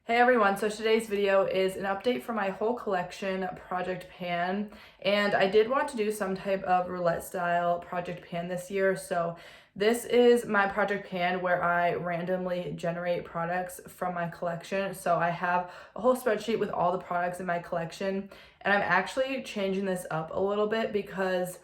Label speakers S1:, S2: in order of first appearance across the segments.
S1: Hey everyone, so today's video is an update for my whole collection project pan, and I did want to do some type of roulette style project pan this year. So this is my project pan where I randomly generate products from my collection. So I have a whole spreadsheet with all the products in my collection, and I'm actually changing this up a little bit because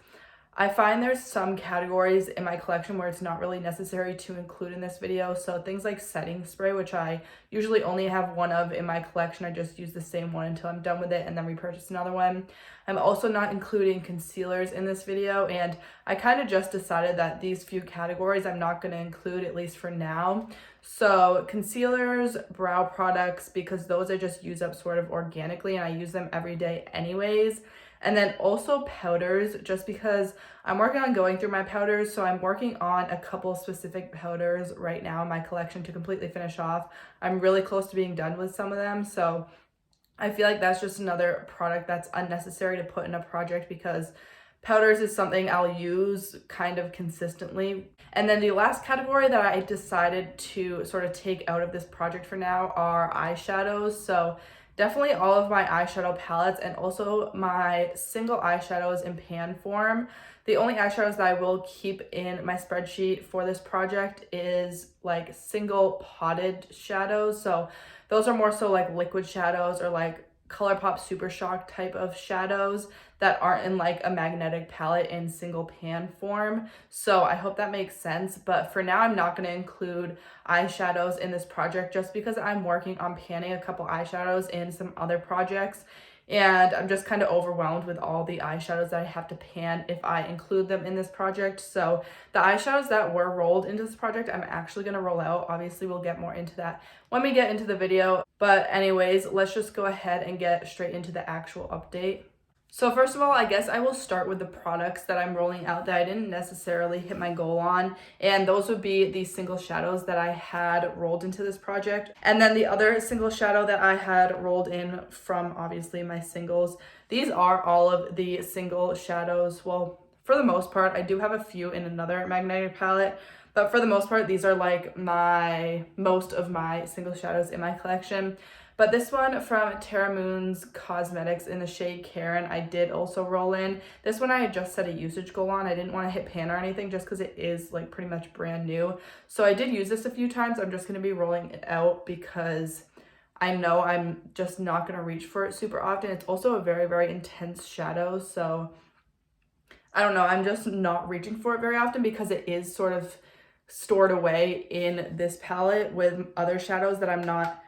S1: I find there's some categories in my collection where it's not really necessary to include in this video. So things like setting spray, which I usually only have one of in my collection. I just use the same one until I'm done with it and then repurchase another one. I'm also not including concealers in this video, and I kind of just decided that these few categories I'm not going to include, at least for now. So concealers, brow products, because those I just use up sort of organically and I use them every day anyways. And then also powders, just because I'm working on going through my powders. So I'm working on a couple specific powders right now in my collection to completely finish off. I'm really close to being done with some of them. So I feel like that's just another product that's unnecessary to put in a project because powders is something I'll use kind of consistently. And then the last category that I decided to sort of take out of this project for now are eyeshadows. So definitely all of my eyeshadow palettes and also my single eyeshadows in pan form. The only eyeshadows that I will keep in my spreadsheet for this project is like single potted shadows. So those are more so like liquid shadows or like ColourPop Super Shock type of shadows that aren't in like a magnetic palette in single pan form. So I hope that makes sense. But for now, I'm not going to include eyeshadows in this project just because I'm working on panning a couple eyeshadows in some other projects. And I'm just kind of overwhelmed with all the eyeshadows that I have to pan if I include them in this project. So the eyeshadows that were rolled into this project, I'm actually going to roll out. Obviously, we'll get more into that when we get into the video. But anyways, let's just go ahead and get straight into the actual update. So first of all, I guess I will start with the products that I'm rolling out that I didn't necessarily hit my goal on. And those would be the single shadows that I had rolled into this project. And then the other single shadow that I had rolled in from obviously my singles. These are all of the single shadows. Well, for the most part, I do have a few in another magnetic palette. But for the most part, these are like most of my single shadows in my collection. But this one from Terra Moon's Cosmetics in the shade Karen, I did also roll in. This one I had just set a usage goal on. I didn't want to hit pan or anything just because it is like pretty much brand new. So I did use this a few times. I'm just going to be rolling it out because I know I'm just not going to reach for it super often. It's also a very, very intense shadow. So I don't know. I'm just not reaching for it very often because it is sort of stored away in this palette with other shadows that I'm not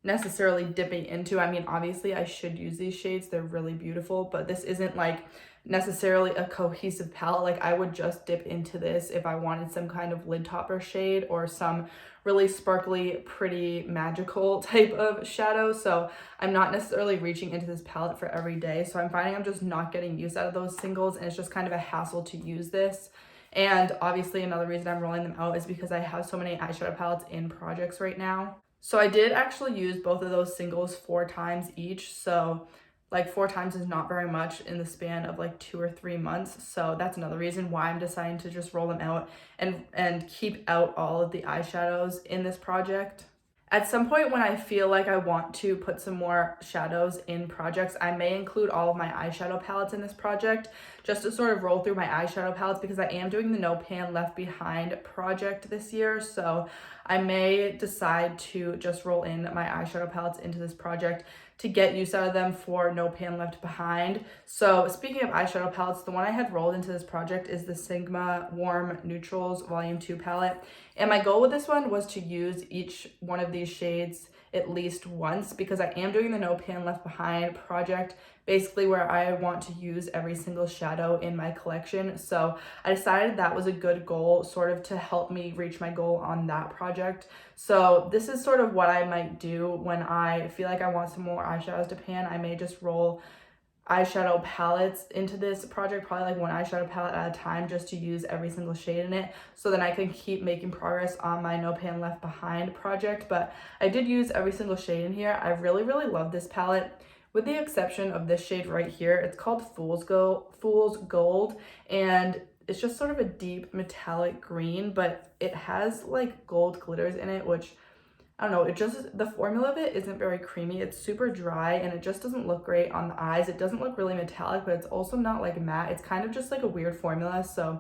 S1: necessarily dipping into. I mean, obviously I should use these shades. They're really beautiful, but this isn't like necessarily a cohesive palette. Like I would just dip into this if I wanted some kind of lid topper shade or some really sparkly, pretty, magical type of shadow. So I'm not necessarily reaching into this palette for every day. So I'm finding I'm just not getting use out of those singles, and it's just kind of a hassle to use this. And obviously another reason I'm rolling them out is because I have so many eyeshadow palettes in projects right now. So I did actually use both of those singles 4 times each. So like 4 times is not very much in the span of like 2 or 3 months. So that's another reason why I'm deciding to just roll them out and keep out all of the eyeshadows in this project. At some point when I feel like I want to put some more shadows in projects, I may include all of my eyeshadow palettes in this project just to sort of roll through my eyeshadow palettes because I am doing the No Pan Left Behind project this year. So I may decide to just roll in my eyeshadow palettes into this project to get use out of them for No Pan Left Behind. So speaking of eyeshadow palettes, the one I had rolled into this project is the Sigma Warm Neutrals Volume 2 palette. And my goal with this one was to use each one of these shades at least once because I am doing the No Pan Left Behind project, basically where I want to use every single shadow in my collection. So I decided that was a good goal sort of to help me reach my goal on that project. So this is sort of what I might do when I feel like I want some more eyeshadows to pan. I may just roll eyeshadow palettes into this project, probably like one eyeshadow palette at a time just to use every single shade in it so then I can keep making progress on my No Pan Left Behind project. But I did use every single shade in here. I really love this palette with the exception of this shade right here. It's called Fool's Gold, and it's just sort of a deep metallic green, but it has like gold glitters in it, which I don't know, it just, the formula of it isn't very creamy. It's super dry and it just doesn't look great on the eyes. It doesn't look really metallic, but it's also not like matte. It's kind of just like a weird formula. So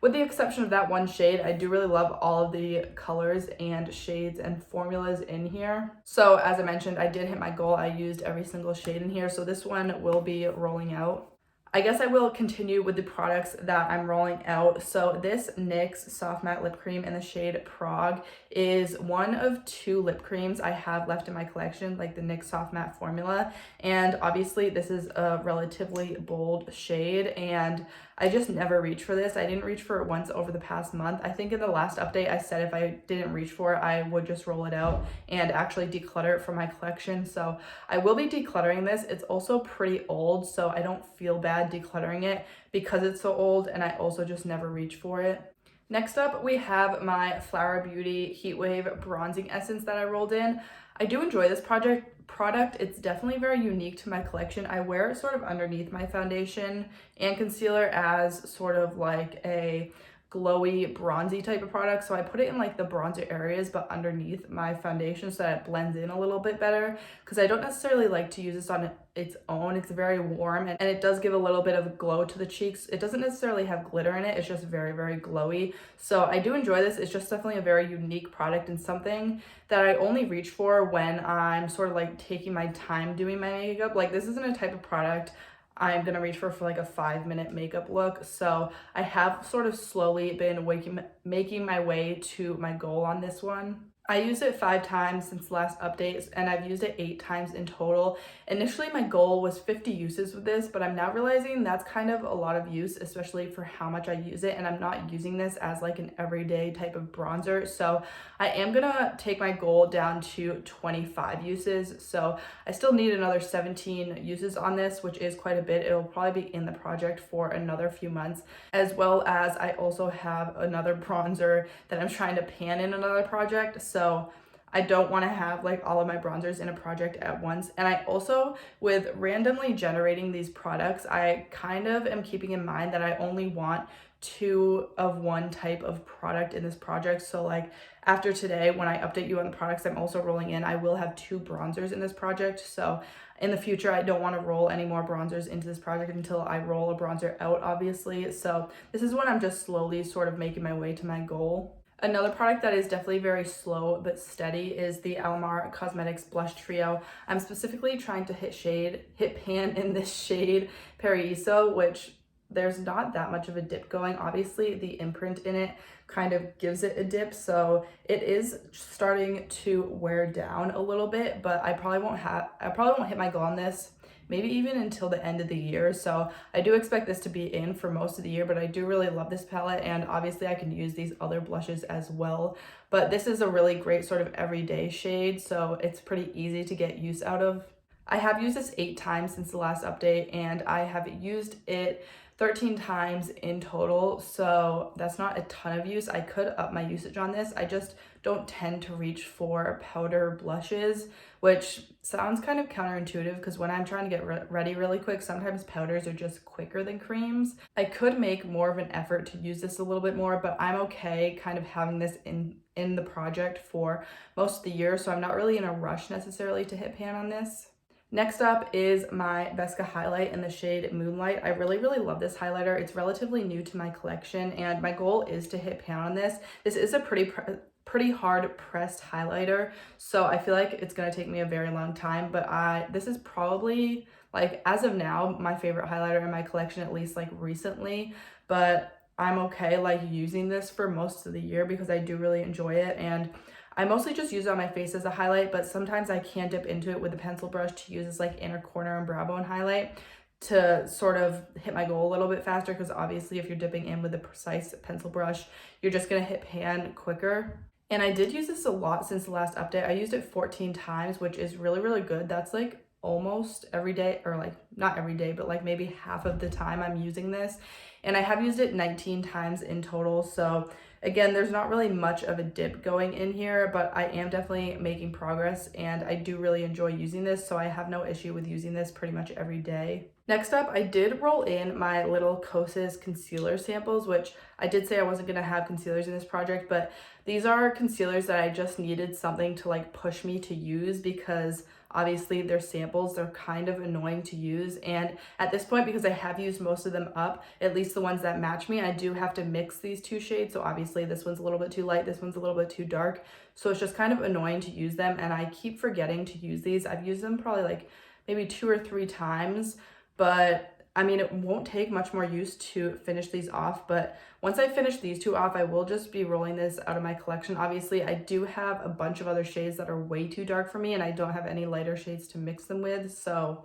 S1: with the exception of that one shade, I do really love all of the colors and shades and formulas in here. So as I mentioned, I did hit my goal. I used every single shade in here. So this one will be rolling out. I guess I will continue with the products that I'm rolling out. So this NYX Soft Matte Lip Cream in the shade Prague is one of 2 lip creams I have left in my collection, like the NYX Soft Matte formula. And obviously this is a relatively bold shade and I just never reach for this. I didn't reach for it once over the past month. I think in the last update I said if I didn't reach for it, I would just roll it out and actually declutter it from my collection. So I will be decluttering this. It's also pretty old, so I don't feel bad decluttering it because it's so old, and I also just never reach for it. Next up, we have my Flower Beauty Heatwave Bronzing Essence that I rolled in. I do enjoy this product. It's definitely very unique to my collection. I wear it sort of underneath my foundation and concealer as sort of like a glowy bronzy type of product, so I put it in like the bronzer areas but underneath my foundation so that it blends in a little bit better, because I don't necessarily like to use this on its own. It's very warm and it does give a little bit of glow to the cheeks. It doesn't necessarily have glitter in it, it's just very, very glowy. So I do enjoy this. It's just definitely a very unique product and something that I only reach for when I'm sort of like taking my time doing my makeup. Like this isn't a type of product I'm gonna reach for like a 5-minute makeup look. So I have sort of slowly been making my way to my goal on this one. I used it 5 times since last update and I've used it 8 times in total. Initially my goal was 50 uses with this, but I'm now realizing that's kind of a lot of use, especially for how much I use it, and I'm not using this as like an everyday type of bronzer. So I am gonna take my goal down to 25 uses. So I still need another 17 uses on this, which is quite a bit. It'll probably be in the project for another few months, as well as I also have another bronzer that I'm trying to pan in another project. So I don't want to have like all of my bronzers in a project at once. And I also, with randomly generating these products, I kind of am keeping in mind that I only want 2 of one type of product in this project. So like after today, when I update you on the products I'm also rolling in, I will have 2 bronzers in this project. So in the future, I don't want to roll any more bronzers into this project until I roll a bronzer out, obviously. So this is when I'm just slowly sort of making my way to my goal. Another product that is definitely very slow but steady is the Elmar Cosmetics Blush Trio. I'm specifically trying to hit pan in this shade Paraiso, which there's not that much of a dip going. Obviously, the imprint in it kind of gives it a dip, so it is starting to wear down a little bit, but I probably won't hit my goal on this maybe even until the end of the year. So I do expect this to be in for most of the year, but I do really love this palette, and obviously I can use these other blushes as well. But this is a really great sort of everyday shade, so it's pretty easy to get use out of. I have used this 8 times since the last update, and I have used it 13 times in total, so that's not a ton of use. I could up my usage on this. I just don't tend to reach for powder blushes, which sounds kind of counterintuitive because when I'm trying to get ready really quick, sometimes powders are just quicker than creams. I could make more of an effort to use this a little bit more, but I'm okay kind of having this in the project for most of the year, so I'm not really in a rush necessarily to hit pan on this. Next up is my Vesca highlight in the shade Moonlight. I really, really love this highlighter. It's relatively new to my collection, and my goal is to hit pan on this. This is a pretty hard pressed highlighter, so I feel like it's gonna take me a very long time, but this is probably, like, as of now, my favorite highlighter in my collection, at least like recently, but I'm okay like using this for most of the year because I do really enjoy it, and I mostly just use it on my face as a highlight, but sometimes I can dip into it with a pencil brush to use as like inner corner and brow bone highlight to sort of hit my goal a little bit faster, because obviously if you're dipping in with a precise pencil brush, you're just gonna hit pan quicker. And I did use this a lot since the last update. I used it 14 times, which is really, really good. That's like almost every day, or like not every day, but like maybe half of the time I'm using this. And I have used it 19 times in total. So again, there's not really much of a dip going in here, but I am definitely making progress and I do really enjoy using this. So I have no issue with using this pretty much every day. Next up, I did roll in my little Kosas concealer samples, which I did say I wasn't going to have concealers in this project, but these are concealers that I just needed something to like push me to use because obviously they're samples, they're kind of annoying to use. And at this point, because I have used most of them up, at least the ones that match me, I do have to mix these two shades. So obviously this one's a little bit too light, this one's a little bit too dark. So it's just kind of annoying to use them. And I keep forgetting to use these. I've used them probably like maybe 2 or 3 times. But I mean, it won't take much more use to finish these off, but once I finish these two off, I will just be rolling this out of my collection. Obviously, I do have a bunch of other shades that are way too dark for me, and I don't have any lighter shades to mix them with, so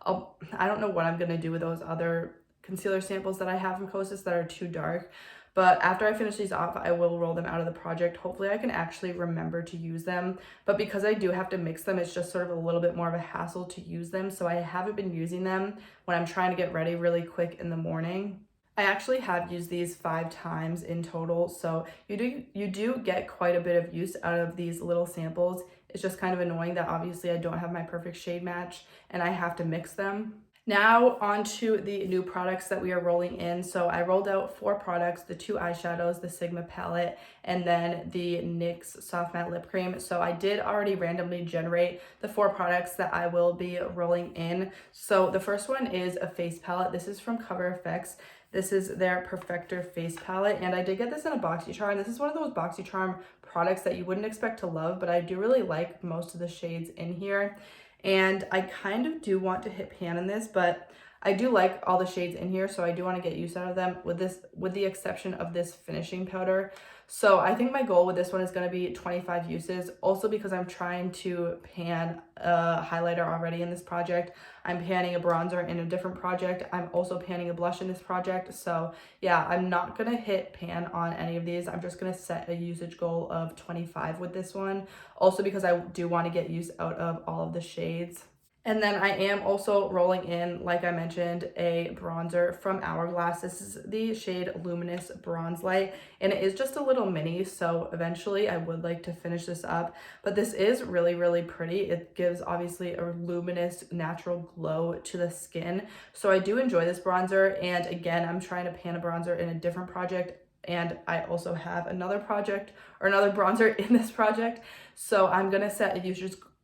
S1: I don't know what I'm going to do with those other concealer samples that I have from Kosas that are too dark. But after I finish these off, I will roll them out of the project. Hopefully I can actually remember to use them. But because I do have to mix them, it's just sort of a little bit more of a hassle to use them. So I haven't been using them when I'm trying to get ready really quick in the morning. I actually have used these 5 times in total. So you do get quite a bit of use out of these little samples. It's just kind of annoying that obviously I don't have my perfect shade match and I have to mix them. Now on to the new products that we are rolling in. So I rolled out 4 products, the 2 eyeshadows, the Sigma palette, and then the NYX Soft Matte Lip Cream. So I did already randomly generate the 4 products that I will be rolling in. So the first one is a face palette. This is from Cover FX. This is their Perfector face palette, and I did get this in a BoxyCharm. This is one of those BoxyCharm products that you wouldn't expect to love, but I do really like most of the shades in here. And I kind of do want to hit pan in this, but I do like all the shades in here, so I do want to get use out of them with the exception of this finishing powder. So I think my goal with this one is going to be 25 uses, also because I'm trying to pan a highlighter already in this project. I'm panning a bronzer in a different project. I'm also panning a blush in this project. So yeah, I'm not going to hit pan on any of these. I'm just going to set a usage goal of 25 with this one, also because I do want to get use out of all of the shades. And then I am also rolling in, like I mentioned, a bronzer from Hourglass. This is the shade Luminous Bronze Light, and it is just a little mini, so eventually I would like to finish this up. But this is really, really pretty. It gives obviously a luminous, natural glow to the skin. So I do enjoy this bronzer, and again, I'm trying to pan a bronzer in a different project, and I also have another project or another bronzer in this project. So I'm gonna set a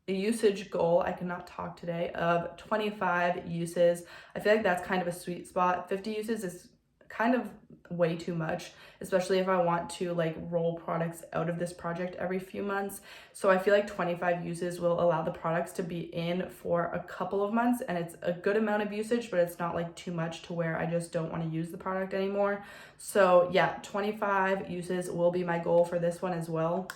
S1: usage goal, I cannot talk today, of 25 uses. I feel like that's kind of a sweet spot. 50 uses is kind of way too much, especially if I want to like roll products out of this project every few months. So I feel like 25 uses will allow the products to be in for a couple of months, and it's a good amount of usage, but it's not like too much to where I just don't want to use the product anymore. So yeah, 25 uses will be my goal for this one as well.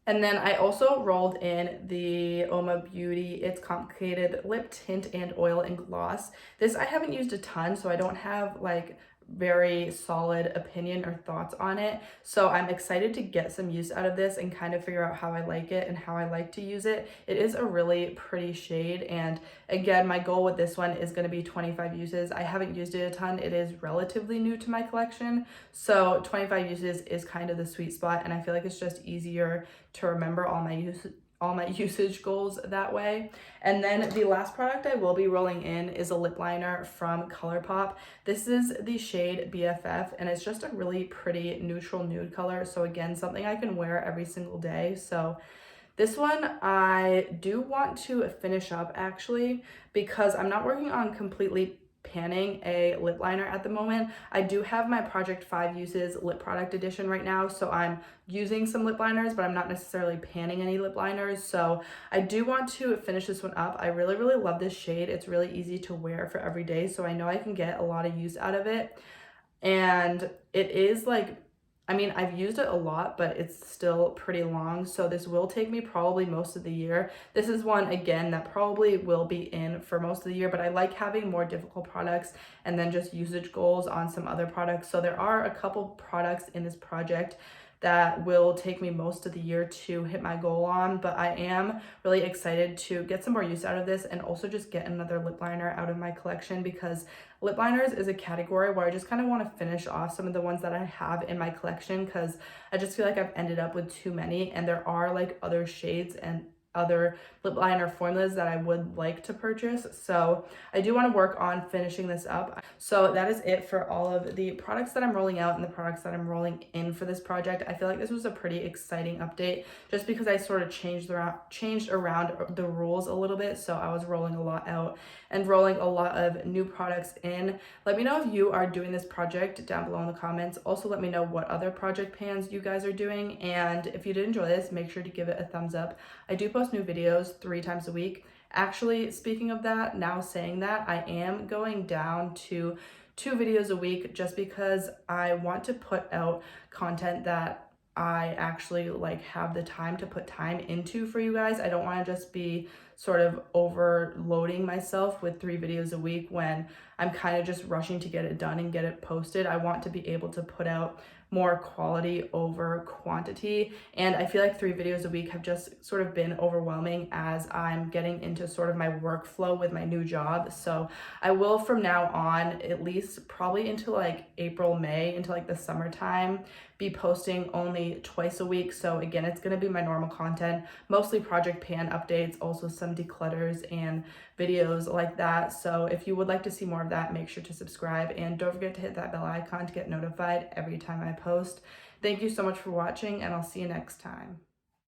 S1: And then I also rolled in the Oma Beauty It's Complicated Lip Tint and Oil and Gloss. This I haven't used a ton, so I don't have like very solid opinion or thoughts on it. So I'm excited to get some use out of this and kind of figure out how I like it and how I like to use it. It is a really pretty shade, and again, my goal with this one is going to be 25 uses. I haven't used it a ton. It is relatively new to my collection, so 25 uses is kind of the sweet spot, and I feel like it's just easier to remember all my usage goals that way. And then the last product I will be rolling in is a lip liner from ColourPop. This is the shade BFF, and it's just a really pretty neutral nude color. So again, something I can wear every single day. So this one I do want to finish up actually, because I'm not working on completely panning a lip liner at the moment. I do have my Project 5 Uses lip product edition right now, so I'm using some lip liners, but I'm not necessarily panning any lip liners. So I do want to finish this one up. I really, really love this shade. It's really easy to wear for every day, so I know I can get a lot of use out of it. And it is like, I mean, I've used it a lot, but it's still pretty long, so this will take me probably most of the year. This is one, again, that probably will be in for most of the year, but I like having more difficult products and then just usage goals on some other products. So there are a couple products in this project that will take me most of the year to hit my goal on, but I am really excited to get some more use out of this and also just get another lip liner out of my collection, because lip liners is a category where I just kind of want to finish off some of the ones that I have in my collection, because I just feel like I've ended up with too many, and there are like other shades and other lip liner formulas that I would like to purchase. So I do want to work on finishing this up. So that is it for all of the products that I'm rolling out and the products that I'm rolling in for this project. I feel like this was a pretty exciting update just because I sort of changed around the rules a little bit. So I was rolling a lot out and rolling a lot of new products in. Let me know if you are doing this project down below in the comments. Also, let me know what other project pans you guys are doing. And if you did enjoy this, make sure to give it a thumbs up. I do post new videos 3 times a week. Actually, speaking of that, now saying that, I am going down to 2 videos a week just because I want to put out content that I actually like have the time to put time into for you guys. I don't want to just be sort of overloading myself with 3 videos a week when I'm kind of just rushing to get it done and get it posted. I want to be able to put out more quality over quantity, and I feel like 3 videos a week have just sort of been overwhelming as I'm getting into sort of my workflow with my new job. So I will from now on, at least probably into like April, May, into like the summertime, be posting only twice a week. So again, it's going to be my normal content, mostly project pan updates, also some declutters and videos like that. So if you would like to see more of that, make sure to subscribe and don't forget to hit that bell icon to get notified every time I post. Thank you so much for watching, and I'll see you next time.